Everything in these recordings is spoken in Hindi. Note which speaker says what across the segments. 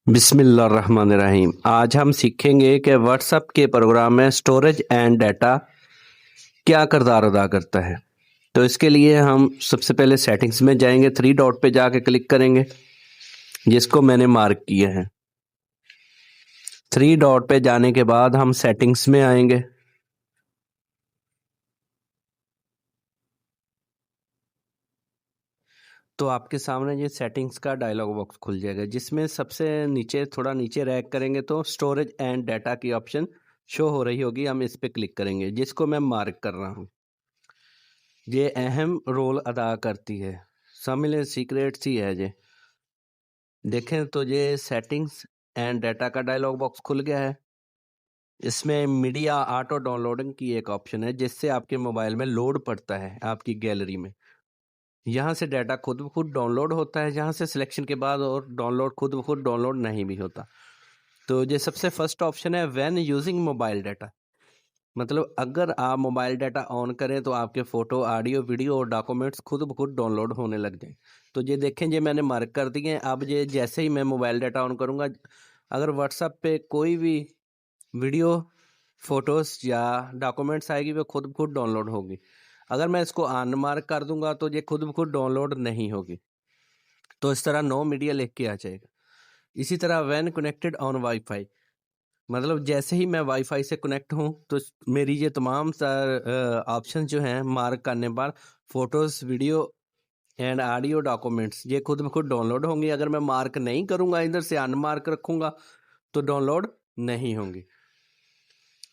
Speaker 1: बिस्मिल्लाहिर्रहमानिर्रहीम। आज हम सीखेंगे कि व्हाट्सएप के प्रोग्राम में स्टोरेज एंड डाटा क्या किरदार अदा करता है। तो इसके लिए हम सबसे पहले सेटिंग्स में जाएंगे, थ्री डॉट पे जाके क्लिक करेंगे जिसको मैंने मार्क किया है। थ्री डॉट पे जाने के बाद हम सेटिंग्स में आएंगे। तो आपके सामने ये सेटिंग्स का डायलॉग बॉक्स खुल जाएगा जिसमें सबसे नीचे थोड़ा नीचे रैक करेंगे तो स्टोरेज एंड डाटा की ऑप्शन शो हो रही होगी। हम इस पे क्लिक करेंगे जिसको मैं मार्क कर रहा हूँ। ये अहम रोल अदा करती है, शामिल सीक्रेट्स ही है। ये देखें तो ये सेटिंग्स एंड डाटा का डायलॉग बॉक्स खुल गया है। इसमें मीडिया ऑटो डाउनलोडिंग की एक ऑप्शन है जिससे आपके मोबाइल में लोड पड़ता है आपकी गैलरी में। यहाँ से डाटा खुद ब खुद डाउनलोड होता है, जहाँ से सिलेक्शन के बाद और डाउनलोड खुद ब खुद डाउनलोड नहीं भी होता। तो ये सबसे फर्स्ट ऑप्शन है व्हेन यूजिंग मोबाइल डाटा। मतलब अगर आप मोबाइल डाटा ऑन करें तो आपके फ़ोटो, ऑडियो, वीडियो और डॉक्यूमेंट्स खुद ब खुद डाउनलोड होने लग जाएँ। तो ये देखें, ये मैंने मार्क कर दिए हैं। अब ये जैसे ही मैं मोबाइल डाटा ऑन करूँगा, अगर व्हाट्सएप पे कोई भी वीडियो, फ़ोटोज़ या डॉक्यूमेंट्स आएगी वो खुद ब खुद डाउनलोड होगी। अगर मैं इसको अनमार्क कर दूँगा तो ये खुद ब खुद डाउनलोड नहीं होगी। तो इस तरह नो मीडिया लिख के आ जाएगा। इसी तरह व्हेन कनेक्टेड ऑन वाईफाई, मतलब जैसे ही मैं वाईफाई से कनेक्ट हूँ तो मेरी ये तमाम ऑप्शन जो हैं मार्क करने पर photos, video and audio documents ये खुद ब खुद डाउनलोड होंगी। अगर मैं मार्क नहीं करूँगा, इधर से अनमार्क रखूँगा तो डाउनलोड नहीं होंगी।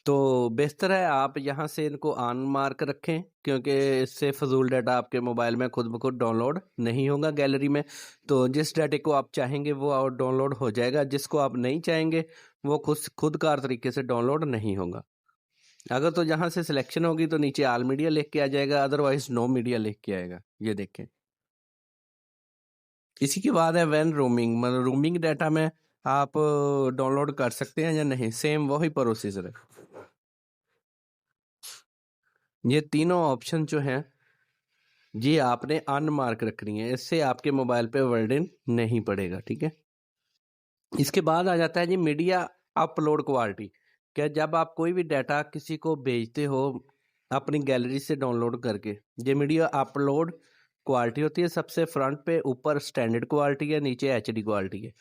Speaker 1: तो बेहतर है आप यहाँ से इनको अनमार्क रखें क्योंकि इससे फजूल डाटा आपके मोबाइल में खुद ब खुद डाउनलोड नहीं होगा गैलरी में। तो जिस डाटे को आप चाहेंगे वो डाउनलोड हो जाएगा, जिसको आप नहीं चाहेंगे वो खुदकार तरीके से डाउनलोड नहीं होगा। अगर तो जहाँ से सिलेक्शन होगी तो नीचे ऑल मीडिया लिख के आ जाएगा, अदरवाइज नो मीडिया लिख के आएगा। ये देखें। इसी के बाद है व्हेन रोमिंग, मतलब रोमिंग डाटा में आप डाउनलोड कर सकते हैं या नहीं, सेम वही प्रोसीजर है। ये तीनों ऑप्शन जो हैं ये आपने अनमार्क रखनी है, इससे आपके मोबाइल पे वर्डन नहीं पड़ेगा। ठीक है। इसके बाद आ जाता है जी मीडिया अपलोड क्वालिटी। क्या जब आप कोई भी डाटा किसी को भेजते हो अपनी गैलरी से डाउनलोड करके, ये मीडिया अपलोड क्वालिटी होती है। सबसे फ्रंट पे ऊपर स्टैंडर्ड क्वालिटी है, नीचे एचडी क्वालिटी है।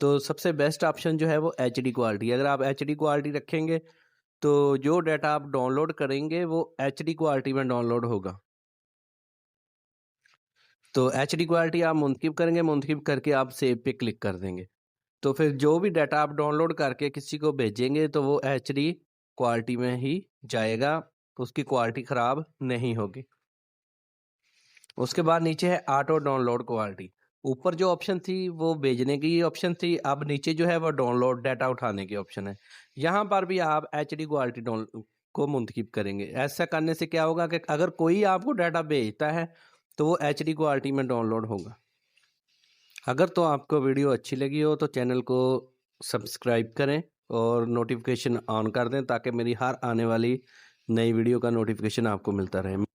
Speaker 1: तो सबसे बेस्ट ऑप्शन जो है वो एचडी क्वालिटी है। अगर आप एचडी क्वालिटी रखेंगे तो जो डाटा आप डाउनलोड करेंगे वो एचडी क्वालिटी में डाउनलोड होगा। तो एचडी क्वालिटी आप मुंतखब करेंगे, मुंतखब करके आप सेव पे क्लिक कर देंगे। तो फिर जो भी डाटा आप डाउनलोड करके किसी को भेजेंगे तो वो एचडी क्वालिटी में ही जाएगा, उसकी क्वालिटी ख़राब नहीं होगी। उसके बाद नीचे है ऑटो डाउनलोड क्वालिटी। ऊपर जो ऑप्शन थी वो भेजने की ऑप्शन थी, अब नीचे जो है वो डाउनलोड डाटा उठाने की ऑप्शन है। यहाँ पर भी आप एचडी क्वालिटी डाउन को मुंतखब करेंगे। ऐसा करने से क्या होगा कि अगर कोई आपको डाटा भेजता है तो वो एचडी क्वालिटी में डाउनलोड होगा। अगर तो आपको वीडियो अच्छी लगी हो तो चैनल को सब्सक्राइब करें और नोटिफिकेशन ऑन कर दें ताकि मेरी हर आने वाली नई वीडियो का नोटिफिकेशन आपको मिलता रहे।